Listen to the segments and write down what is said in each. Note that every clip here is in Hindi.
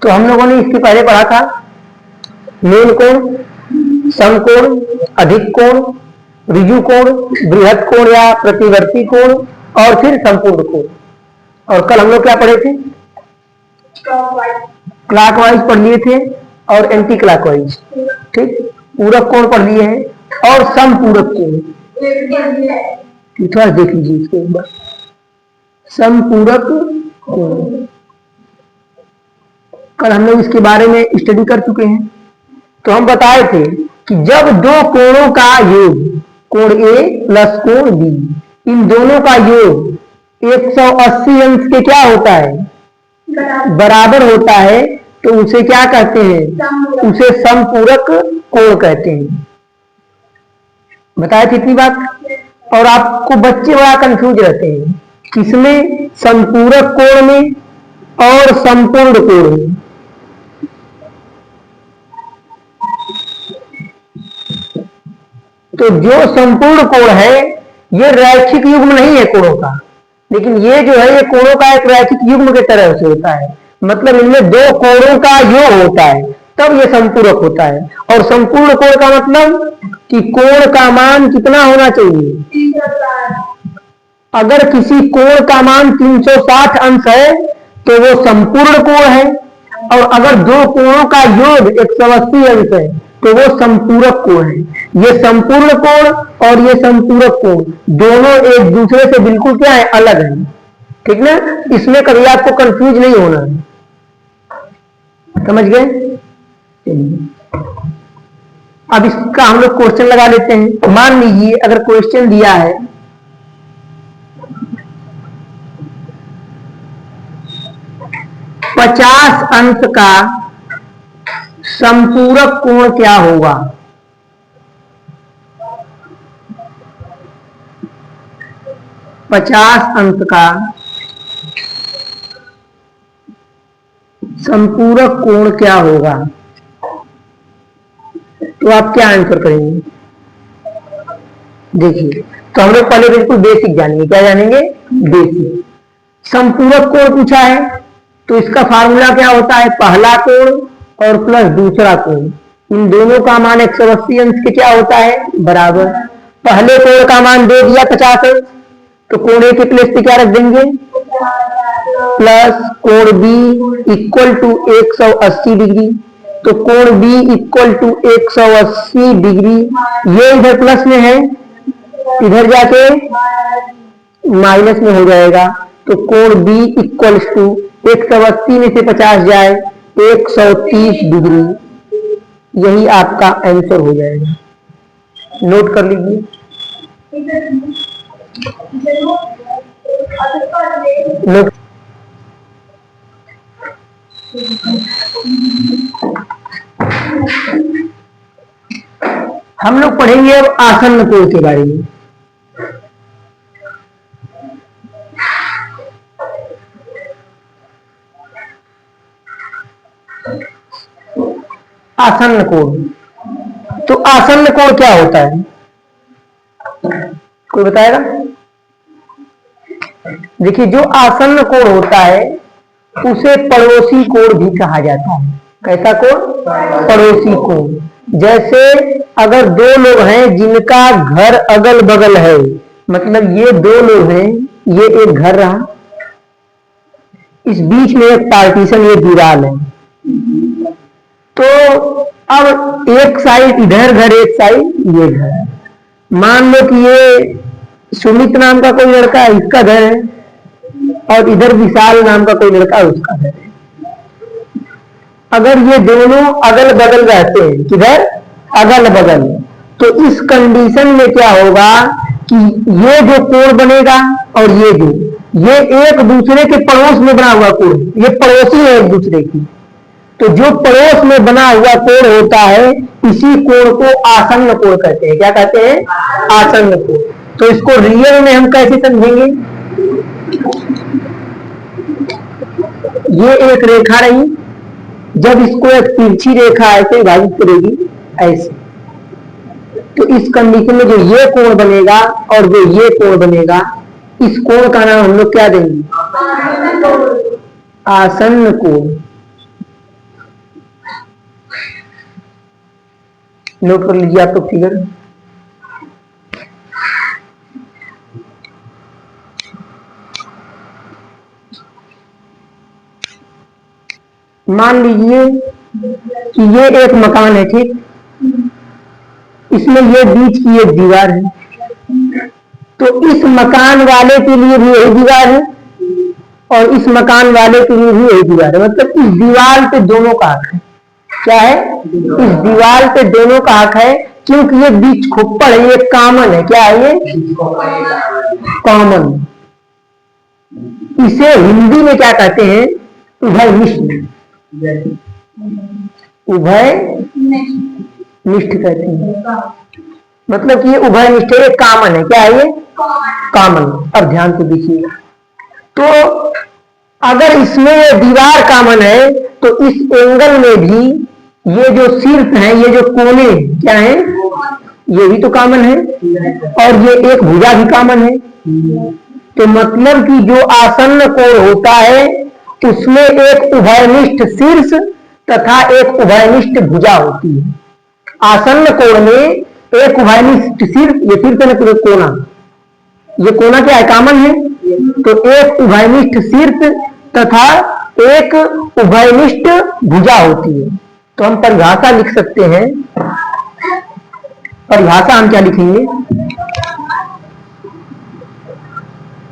तो हम लोगों ने इसके पहले पढ़ा था मूल कोण, समकोण, अधिक कोण, ऋजु कोण, बृहद कोण या प्रतिवर्ती कोण और फिर संपूर्ण कोण। और कल हम लोग क्या पढ़े थे? क्लॉकवाइज पढ़ लिए थे और एंटी क्लॉकवाइज, ठीक। पूरक कोण पढ़ लिए हैं और समपूरक कोण, थोड़ा देख लीजिए इसको एक बार। समपूरक कोण कल हम लोग इसके बारे में स्टडी कर चुके हैं। तो हम बताए थे कि जब दो कोणों का योग, कोण ए प्लस कोण बी, इन दोनों का योग 180 अंश के क्या होता है? बराबर होता है, तो उसे क्या कहते हैं? उसे समपूरक कोण कहते हैं। बताया थी इतनी बात। और आपको बच्चे बड़ा कंफ्यूज रहते हैं किसमें? समपूरक कोण में और संपूर्ण कोण में। तो जो संपूर्ण कोण है ये रैखिक युग्म नहीं है कोणों का, लेकिन ये जो है ये कोणों का एक रैखिक युग्म के तरह से होता है। मतलब इनमें दो कोणों का योग होता है तब ये संपूरक होता है। और संपूर्ण कोण का मतलब कि कोण का मान कितना होना चाहिए? अगर किसी कोण का मान 360 अंश है तो वो संपूर्ण कोण है, और अगर दो कोणों का योग 180 अंश है तो वो संपूरक कोण है। ये संपूर्ण कोण और ये संपूरक कोण दोनों एक दूसरे से बिल्कुल क्या है? अलग है, ठीक ना। इसमें कभी आपको कंफ्यूज नहीं होना है, समझ गए? अब इसका हम लोग क्वेश्चन लगा लेते हैं। मान लीजिए अगर क्वेश्चन दिया है 50 अंश का संपूरक कोण क्या होगा? 50 अंश का संपूरक कोण क्या होगा? तो आप क्या आंसर करेंगे? देखिए, तो हम लोग पहले बिल्कुल बेसिक जानेंगे। क्या जानेंगे? बेसिक। संपूरक कोण पूछा है तो इसका फार्मूला क्या होता है? पहला कोण और प्लस दूसरा कोण, इन दोनों का मान 180 अंश के क्या होता है? बराबर। पहले कोण का मान दे दिया 50 अंश, तो कोण ए के प्लेस पे क्या रख देंगे? प्लस कोण बी इक्वल टू 180 डिग्री। तो कोण बी इक्वल टू 180 डिग्री, ये इधर प्लस में है, इधर जाके माइनस में हो जाएगा। तो कोण बी इक्वल टू 180 में से 50 जाए 130 डिग्री, यही आपका आंसर हो जाएगा। नोट कर लीजिए। नोट। हम लोग पढ़ेंगे अब आसन्न कोण के बारे में। आसन्न कोण, तो आसन्न कोण क्या होता है? कोई बताएगा? देखिए, जो आसन्न कोण होता है उसे पड़ोसी कोण भी कहा जाता है। कैसा कोण? पड़ोसी कोण। जैसे अगर दो लोग हैं जिनका घर अगल बगल है, मतलब ये दो लोग हैं, ये एक घर रहा, इस बीच में एक पार्टीशन, ये दीवार है, तो अब एक साइड इधर घर, एक साइड ये घर। मान लो कि ये सुमित नाम का कोई लड़का है, इसका घर है, और इधर विशाल नाम का कोई लड़का है, उसका घर है। अगर ये दोनों अगल बगल रहते हैं, किधर? अगल बगल, तो इस कंडीशन में क्या होगा कि ये जो कोण बनेगा और ये एक दूसरे के पड़ोस में बना हुआ कोण, ये पड़ोसी है एक दूसरे की। तो जो पड़ोस में बना हुआ कोण होता है इसी कोण को आसन्न कोण कहते हैं। क्या कहते हैं? आसन्न कोण। तो इसको रियल में हम कैसे समझेंगे? ये एक रेखा रही, जब इसको एक तिरछी रेखा ऐसे विभाजित करेगी ऐसे, तो इस कंडीशन में जो ये कोण बनेगा और जो ये कोण बनेगा, इस कोण का नाम हम लोग क्या देंगे? आसन्न कोण। नोट कर लीजिए आप तो फिगर। मान लीजिए कि ये एक मकान है, ठीक, इसमें ये बीच की एक दीवार है, तो इस मकान वाले के लिए भी यही दीवार है और इस मकान वाले के लिए भी यही दीवार है। मतलब इस दीवार पे दोनों का हक है। क्या है? इस दीवार पे दोनों का हक है, क्योंकि ये बीच खोपड़ है, ये कॉमन है। क्या है ये? कॉमन। इसे हिंदी में क्या कहते हैं? उभयनिष्ठ। उभयनिष्ठ कहते हैं। मतलब कि ये उभयनिष्ठ है, कॉमन है। क्या है ये? कॉमन। अब ध्यान से देखिए, तो अगर इसमें ये दीवार कॉमन है तो इस एंगल में भी ये जो शीर्ष है, ये जो कोने क्या है, ये भी तो कॉमन है और ये एक भुजा भी कॉमन है। तो मतलब कि जो आसन्न कोण होता है उसमें एक उभयनिष्ठ शीर्ष तथा एक उभयनिष्ठ भुजा होती है। आसन्न कोण में एक उभयनिष्ठ शीर्ष, ये शीर्ष है ना कोना, ये कोना क्या है? कॉमन है। तो एक उभयनिष्ठ शीर्ष तथा एक उभयनिष्ठ भुजा होती है। तो हम परिभाषा लिख सकते हैं। परिभाषा हम क्या लिखेंगे?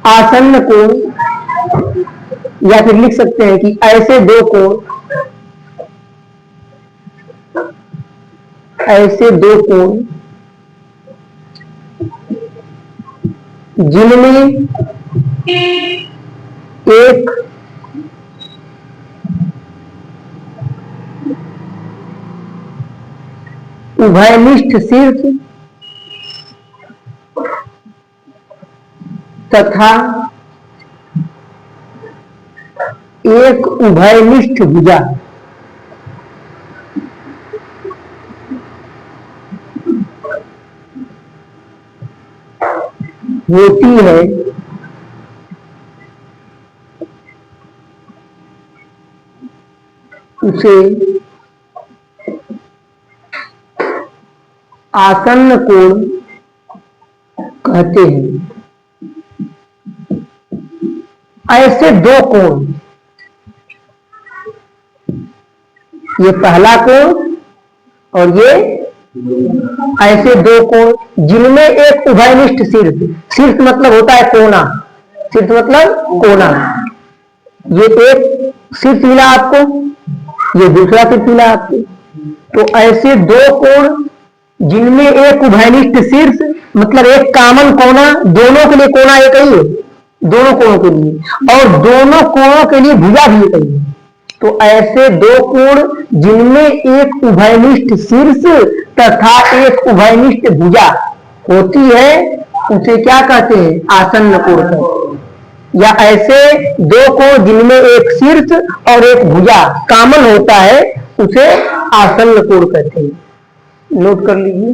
आसन्न कोण, या फिर लिख सकते हैं कि ऐसे दो कोण, ऐसे दो कोण जिनमें एक उभयनिष्ठ शीर्ष तथा एक उभयनिष्ठ भुजा होती है, उसे आसन्न कोण कहते हैं। ऐसे दो कोण, ये पहला कोण और ये ऐसे दो कोण जिनमें एक उभयनिष्ठ शीर्ष, शीर्ष मतलब होता है कोना, शीर्ष मतलब कोना, ये एक शीर्ष मिला आपको, ये दूसरा शीर्ष मिला आपको। तो ऐसे दो कोण जिनमें एक उभयनिष्ठ शीर्ष मतलब एक कॉमन कोना, दोनों के लिए कोना एक ही है, दोनों कोणों के लिए, और दोनों कोणों के लिए भुजा भी एक ही है। तो ऐसे दो कोण जिनमें एक उभयनिष्ठ शीर्ष तथा एक उभयनिष्ठ भुजा होती है उसे क्या कहते हैं? आसन्न कोण कहते हैं। या ऐसे दो कोण जिनमें एक शीर्ष और एक भुजा कॉमन होता है उसे आसन्न कोण कहते हैं। नोट कर लीजिए।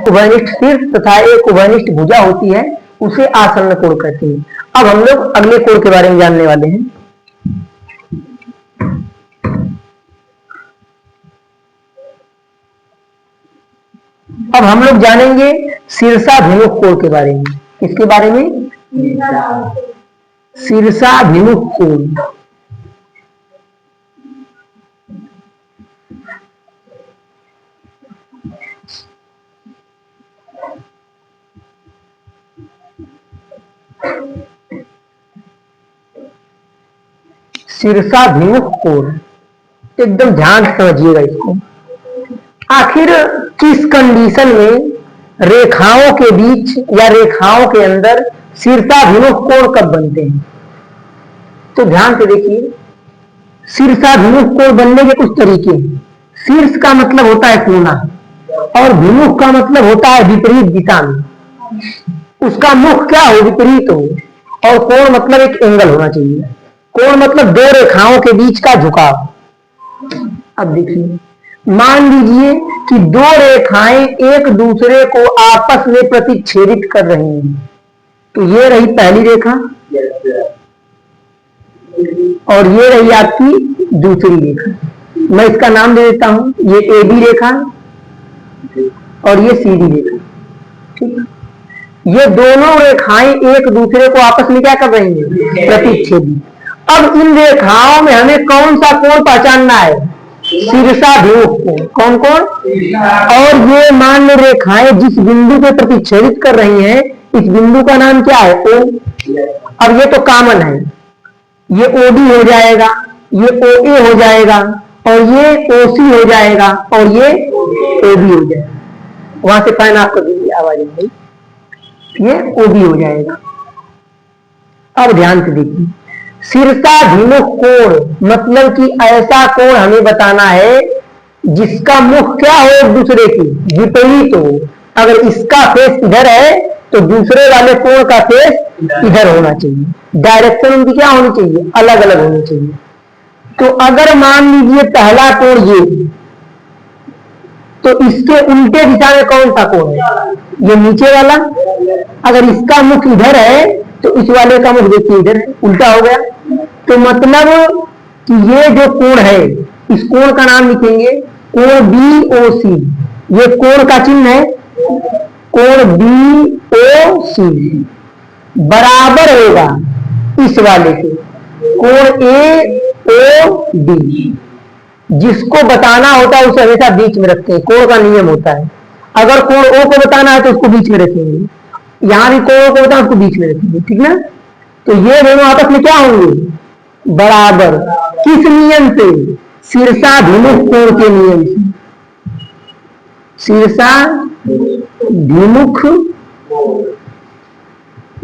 उभयनिष्ठ शीर्ष तथा एक उभयनिष्ठ भुजा होती है उसे आसन्न कोण कहते हैं। अब हम लोग अगले कोण के बारे में जानने वाले हैं। अब हम लोग जानेंगे शीर्षाभिमुख कोण के बारे में। किसके बारे में? शीर्षाभिमुख कोण। शीर्षाभिमुख कोण, एकदम ध्यान से समझिएगा इसको। आखिर किस कंडीशन में रेखाओं के बीच या रेखाओं के अंदर शीर्षाभिमुख कोण कब बनते हैं? तो ध्यान से देखिए, शीर्षाभिमुख कोण बनने के कुछ तरीके हैं। शीर्ष का मतलब होता है कोना और भिमुख का मतलब होता है विपरीत दिशा में, उसका मुख क्या हो? विपरीत हो। और कोण मतलब एक एंगल होना चाहिए। कोण मतलब दो रेखाओं के बीच का झुकाव। अब देखिए, मान लीजिए कि दो रेखाएं एक दूसरे को आपस में प्रतिच्छेदित कर रही हैं। तो ये रही पहली रेखा और ये रही आपकी दूसरी रेखा। मैं इसका नाम दे देता हूं, ये ए बी रेखा और ये सी डी रेखा। ठीक, ये दोनों रेखाएं एक दूसरे को आपस में क्या कर रही हैं, प्रतिच्छेदी। अब इन रेखाओं में हमें कौन सा कोण पहचानना है, शीर्षाभिमुख कोण। कौन कौन? और ये मान लो रेखाएं जिस बिंदु को प्रतिच्छेदित कर रही हैं, इस बिंदु का नाम क्या है, ओ। अब ये तो कॉमन है, ये ओडी हो जाएगा, ये ओए हो जाएगा, और ये ओसी हो जाएगा, और ये ओबी हो जाएगा। वहां से पैन आपको आवाज आ गई, ये ओबी हो जाएगा। अब ध्यान से देखिए, शीर्षाभिमुख कोण मतलब कि ऐसा कोण हमें बताना है जिसका मुख क्या हो, एक दूसरे की विपरीत हो। अगर इसका फेस इधर है तो दूसरे वाले कोण का फेस इधर होना चाहिए, डायरेक्शन उनकी क्या होनी चाहिए, अलग अलग होनी चाहिए। तो अगर मान लीजिए पहला कोण ये, तो इसके उल्टे दिशा में कौन सा कोण है, ये नीचे वाला। अगर इसका मुख इधर है तो इस वाले का मुख देखिए इधर है, उल्टा हो गया। तो मतलब कि ये जो कोण है, इस कोण का नाम लिखेंगे कोण बी ओ सी। ये कोण का चिन्ह है, कोण बी ओ सी बराबर होगा इस वाले के कोण ए ओ डी। जिसको बताना होता है उसे हमेशा बीच में रखते हैं, कोण का नियम होता है। अगर कोण ओ को बताना है तो उसको बीच में रखेंगे, यहां भी कोण को बताना उसको बीच में रखेंगे, ठीक ना। तो ये दोनों आपस में क्या होंगे, बराबर। किस नियम से, शीर्षाभिमुख कोण के नियम से। शीर्षाभिमुख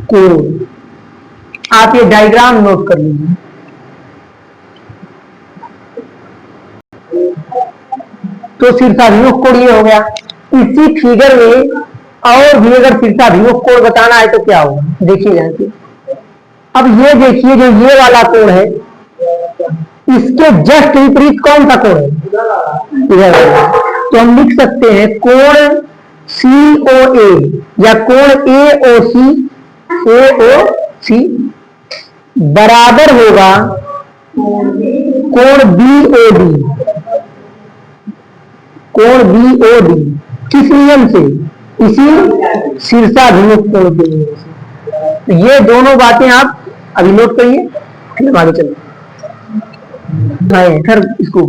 कोण, आप ये डायग्राम नोट कर लीजिए। तो शीर्षाभिमुख कोण ये हो गया। इसी फिगर में और भी अगर शीर्षाभिमुख कोण बताना है तो क्या होगा, देखिए यहां से। अब ये देखिए, जो ये वाला कोण है, इसके जस्ट विपरीत कौन सा कोण है, इधर वाला। तो हम लिख सकते हैं कोण सी ओ ए या कोण ए ओ सी बराबर होगा कोण बी ओ डी। कोण बी ओ डी किस नियम से, इसी शीर्षाभिमुख कोण के नियम से। तो ये दोनों बातें आप अभी नोट करिए, फिर आगे चलते हैं। सर इसको